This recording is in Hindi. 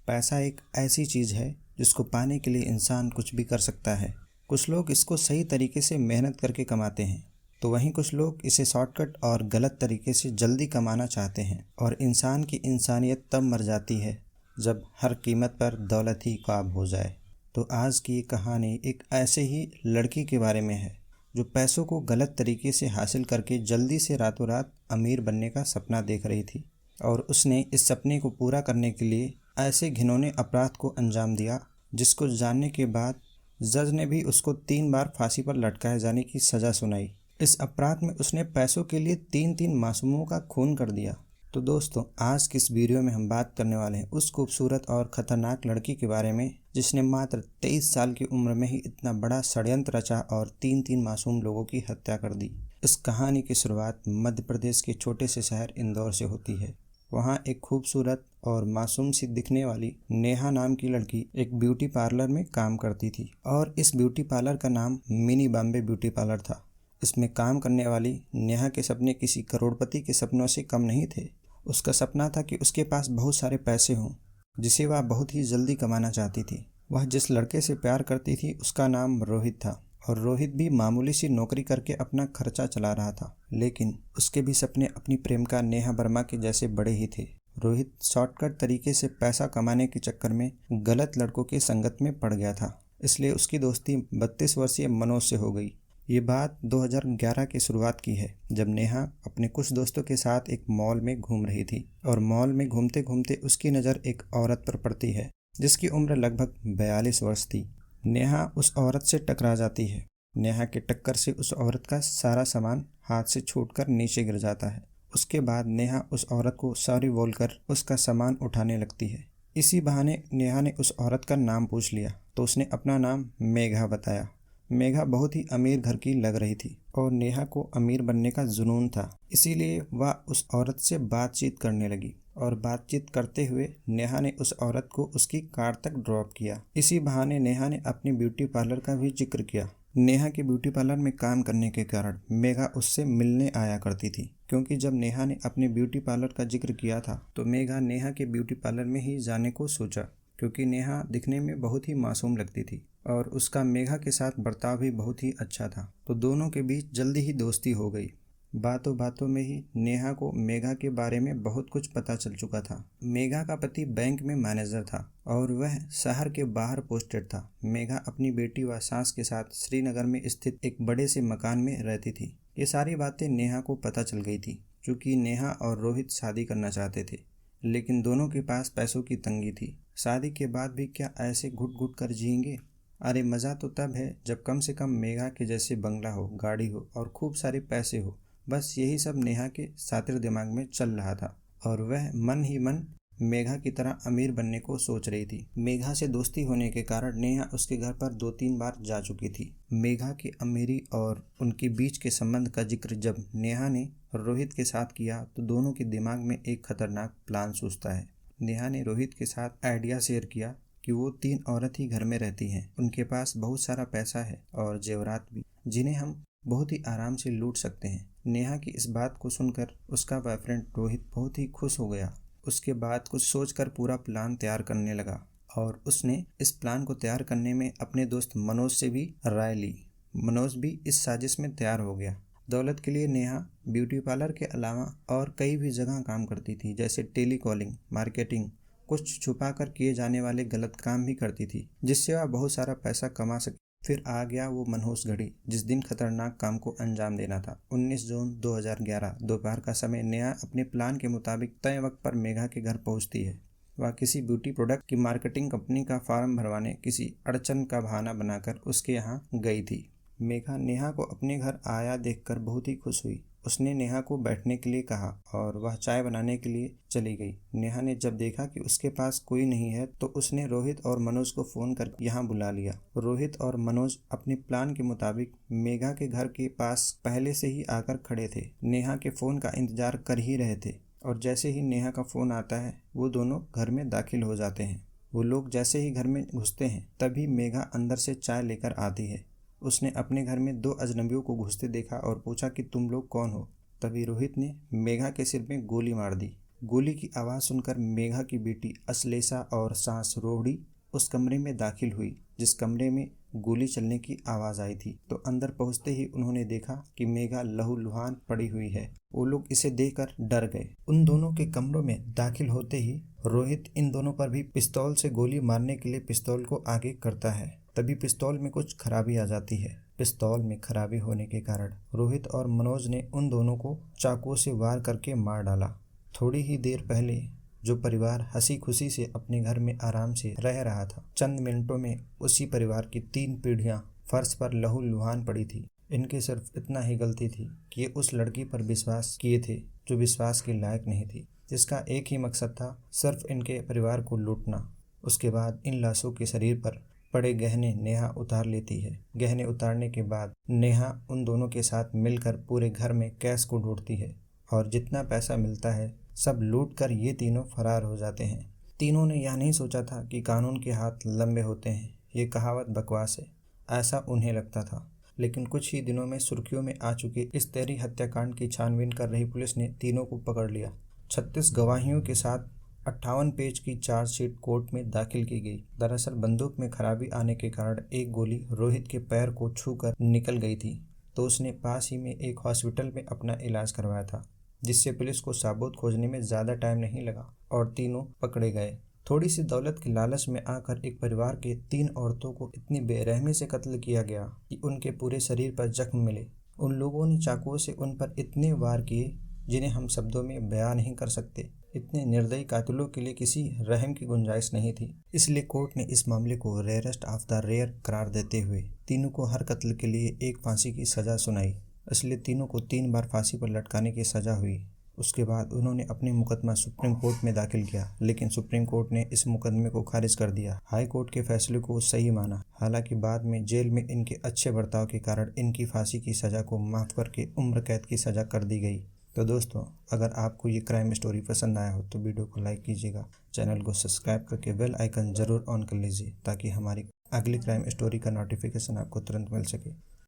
पैसा एक ऐसी चीज़ है जिसको पाने के लिए इंसान कुछ भी कर सकता है। कुछ लोग इसको सही तरीके से मेहनत करके कमाते हैं, तो वहीं कुछ लोग इसे शॉर्टकट और गलत तरीके से जल्दी कमाना चाहते हैं। और इंसान की इंसानियत तब मर जाती है जब हर कीमत पर दौलत ही ख्वाब हो जाए। तो आज की ये कहानी एक ऐसे ही लड़की के बारे में है जो पैसों को गलत तरीके से हासिल करके जल्दी से रातों रात अमीर बनने का सपना देख रही थी। और उसने इस सपने को पूरा करने के लिए ऐसे घिनौने अपराध को अंजाम दिया जिसको जानने के बाद जज ने भी उसको 3 बार फांसी पर लटकाए जाने की सज़ा सुनाई। इस अपराध में उसने पैसों के लिए 3 मासूमों का खून कर दिया। तो दोस्तों, आज की इस वीडियो में हम बात करने वाले हैं उस खूबसूरत और ख़तरनाक लड़की के बारे में जिसने मात्र 23 साल की उम्र में ही इतना बड़ा षड्यंत्र रचा और 3 मासूम लोगों की हत्या कर दी। इस कहानी की शुरुआत मध्य प्रदेश के छोटे से शहर इंदौर से होती है। वहाँ एक खूबसूरत और मासूम सी दिखने वाली नेहा नाम की लड़की एक ब्यूटी पार्लर में काम करती थी और इस ब्यूटी पार्लर का नाम मिनी बॉम्बे ब्यूटी पार्लर था। इसमें काम करने वाली नेहा के सपने किसी करोड़पति के सपनों से कम नहीं थे। उसका सपना था कि उसके पास बहुत सारे पैसे हों जिसे वह बहुत ही जल्दी कमाना चाहती थी। वह जिस लड़के से प्यार करती थी उसका नाम रोहित था और रोहित भी मामूली सी नौकरी करके अपना खर्चा चला रहा था, लेकिन उसके भी सपने अपनी प्रेमिका नेहा वर्मा के जैसे बड़े ही थे। रोहित शॉर्टकट तरीके से पैसा कमाने के चक्कर में गलत लड़कों की संगत में पड़ गया था, इसलिए उसकी दोस्ती 32 वर्षीय मनोज से हो गई। ये बात 2011 की शुरुआत की है जब नेहा अपने कुछ दोस्तों के साथ एक मॉल में घूम रही थी और मॉल में घूमते घूमते उसकी नज़र एक औरत पर पड़ती है जिसकी उम्र लगभग 42 वर्ष थी। नेहा उस औरत से टकरा जाती है। नेहा के टक्कर से उस औरत का सारा सामान हाथ से छूटकर नीचे गिर जाता है। उसके बाद नेहा उस औरत को सॉरी बोलकर उसका सामान उठाने लगती है। इसी बहाने नेहा ने उस औरत का नाम पूछ लिया तो उसने अपना नाम मेघा बताया। मेघा बहुत ही अमीर घर की लग रही थी और नेहा को अमीर बनने का जुनून था, इसीलिए वह उस औरत से बातचीत करने लगी और बातचीत करते हुए नेहा ने उस औरत को उसकी कार तक ड्रॉप किया। इसी बहाने नेहा ने अपनी ब्यूटी पार्लर का भी जिक्र किया। नेहा के ब्यूटी पार्लर में काम करने के कारण मेघा उससे मिलने आया करती थी, क्योंकि जब नेहा ने अपने ब्यूटी पार्लर का जिक्र किया था तो मेघा नेहा के ब्यूटी पार्लर में ही जाने को सोचा, क्योंकि नेहा दिखने में बहुत ही मासूम लगती थी और उसका मेघा के साथ बर्ताव भी बहुत ही अच्छा था। तो दोनों के बीच जल्दी ही दोस्ती हो गई। बातों बातों में ही नेहा को मेघा के बारे में बहुत कुछ पता चल चुका था। मेघा का पति बैंक में मैनेजर था और वह शहर के बाहर पोस्टेड था। मेघा अपनी बेटी व सास के साथ श्रीनगर में स्थित एक बड़े से मकान में रहती थी। ये सारी बातें नेहा को पता चल गई थी, क्योंकि नेहा और रोहित शादी करना चाहते थे, लेकिन दोनों के पास पैसों की तंगी थी। शादी के बाद भी क्या ऐसे घुट घुट कर जिएंगे? अरे मज़ा तो तब है जब कम से कम मेघा के जैसे बंगला हो, गाड़ी हो और खूब सारे पैसे हो। बस यही सब नेहा के सातिर दिमाग में चल रहा था और वह मन ही मन मेघा की तरह अमीर बनने को सोच रही थी। मेघा से दोस्ती होने के कारण नेहा उसके घर पर 2-3 बार जा चुकी थी। मेघा की अमीरी और उनके बीच के संबंध का जिक्र जब नेहा ने रोहित के साथ किया तो दोनों के दिमाग में एक खतरनाक प्लान सूझता है। नेहा ने रोहित के साथ आइडिया शेयर किया कि वो 3 औरत ही घर में रहती हैं, उनके पास बहुत सारा पैसा है और जेवरात भी, जिन्हें हम बहुत ही आराम से लूट सकते हैं। नेहा की इस बात को सुनकर उसका बॉयफ्रेंड रोहित बहुत ही खुश हो गया। उसके बाद कुछ सोचकर पूरा प्लान तैयार करने लगा और उसने इस प्लान को तैयार करने में अपने दोस्त मनोज से भी राय ली। मनोज भी इस साजिश में तैयार हो गया। दौलत के लिए नेहा ब्यूटी पार्लर के अलावा और कई भी जगह काम करती थी, जैसे टेली कॉलिंग, मार्केटिंग, कुछ छुपा कर किए जाने वाले गलत काम भी करती थी, जिससे वह बहुत सारा पैसा कमा सके। फिर आ गया वो मनहूस घड़ी जिस दिन खतरनाक काम को अंजाम देना था। 19 जून 2011 दोपहर का समय। नेहा अपने प्लान के मुताबिक तय वक्त पर मेघा के घर पहुंचती है। वह किसी ब्यूटी प्रोडक्ट की मार्केटिंग कंपनी का फॉर्म भरवाने किसी अड़चन का बहाना बनाकर उसके यहाँ गई थी। मेघा नेहा को अपने घर आया देखकर बहुत ही खुश हुई। उसने नेहा को बैठने के लिए कहा और वह चाय बनाने के लिए चली गई। नेहा ने जब देखा कि उसके पास कोई नहीं है तो उसने रोहित और मनोज को फ़ोन कर यहाँ बुला लिया। रोहित और मनोज अपने प्लान के मुताबिक मेघा के घर के पास पहले से ही आकर खड़े थे। नेहा के फ़ोन का इंतजार कर ही रहे थे और जैसे ही नेहा का फ़ोन आता है वो दोनों घर में दाखिल हो जाते हैं। वो लोग जैसे ही घर में घुसते हैं तभी मेघा अंदर से चाय लेकर आती है। उसने अपने घर में 2 अजनबियों को घुसते देखा और पूछा कि तुम लोग कौन हो। तभी रोहित ने मेघा के सिर में गोली मार दी। गोली की आवाज़ सुनकर मेघा की बेटी अश्लेषा और सास रोहिणी उस कमरे में दाखिल हुई जिस कमरे में गोली चलने की आवाज़ आई थी। तो अंदर पहुंचते ही उन्होंने देखा कि मेघा लहूलुहान पड़ी हुई है। वो लोग इसे देखकर डर गए। उन दोनों के कमरों में दाखिल होते ही रोहित इन दोनों पर भी पिस्तौल से गोली मारने के लिए पिस्तौल को आगे करता है। तभी पिस्तौल में कुछ खराबी आ जाती है। पिस्तौल में खराबी होने के कारण रोहित और मनोज ने उन दोनों को चाकुओं से वार करके मार डाला। थोड़ी ही देर पहले जो परिवार हंसी खुशी से अपने घर में आराम से रह रहा था, चंद मिनटों में उसी परिवार की 3 पीढ़ियां फर्श पर लहूलुहान पड़ी थी। इनके सिर्फ इतना ही गलती थी कि ये उस लड़की पर विश्वास किए थे जो विश्वास के लायक नहीं थी, जिसका एक ही मकसद था, सिर्फ इनके परिवार को लूटना। उसके बाद इन लाशों के शरीर पर पड़े गहने नेहा उतार लेती है। गहने उतारने के बाद नेहा उन दोनों के साथ मिलकर पूरे घर में कैश को ढूंढती है और जितना पैसा मिलता है सब लूट कर ये तीनों फरार हो जाते हैं। तीनों ने यह नहीं सोचा था कि कानून के हाथ लंबे होते हैं। ये कहावत बकवास है, ऐसा उन्हें लगता था। लेकिन कुछ ही दिनों में सुर्खियों में आ चुके इस तेरी हत्याकांड की छानबीन कर रही पुलिस ने तीनों को पकड़ लिया। 36 गवाहियों के साथ 58 पेज की चार्जशीट कोर्ट में दाखिल की गई। दरअसल बंदूक में खराबी आने के कारण एक गोली रोहित के पैर को छूकर निकल गई थी, तो उसने पास ही में एक हॉस्पिटल में अपना इलाज करवाया था, जिससे पुलिस को सबूत खोजने में ज़्यादा टाइम नहीं लगा और तीनों पकड़े गए। थोड़ी सी दौलत की लालच में आकर एक परिवार के 3 औरतों को इतनी बेरहमी से कत्ल किया गया कि उनके पूरे शरीर पर जख्म मिले। उन लोगों ने चाकुओं से उन पर इतने वार किए जिन्हें हम शब्दों में बयां नहीं कर सकते। इतने निर्दयी कातिलों के लिए किसी रहम की गुंजाइश नहीं थी। इसलिए कोर्ट ने इस मामले को रेयरेस्ट ऑफ द रेयर करार देते हुए तीनों को हर कत्ल के लिए एक फांसी की सजा सुनाई। इसलिए तीनों को 3 बार फांसी पर लटकाने की सजा हुई। उसके बाद उन्होंने अपने मुकदमा सुप्रीम कोर्ट में दाखिल किया, लेकिन सुप्रीम कोर्ट ने इस मुकदमे को खारिज कर दिया। हाई कोर्ट के फैसले को सही माना। हालांकि बाद में जेल में इनके अच्छे बर्ताव के कारण इनकी फांसी की सजा को माफ करके उम्र कैद की सजा कर दी गई। तो दोस्तों, अगर आपको ये क्राइम स्टोरी पसंद आया हो तो वीडियो को लाइक कीजिएगा, चैनल को सब्सक्राइब करके बेल आइकन ज़रूर ऑन कर लीजिए ताकि हमारी अगली क्राइम स्टोरी का नोटिफिकेशन आपको तुरंत मिल सके।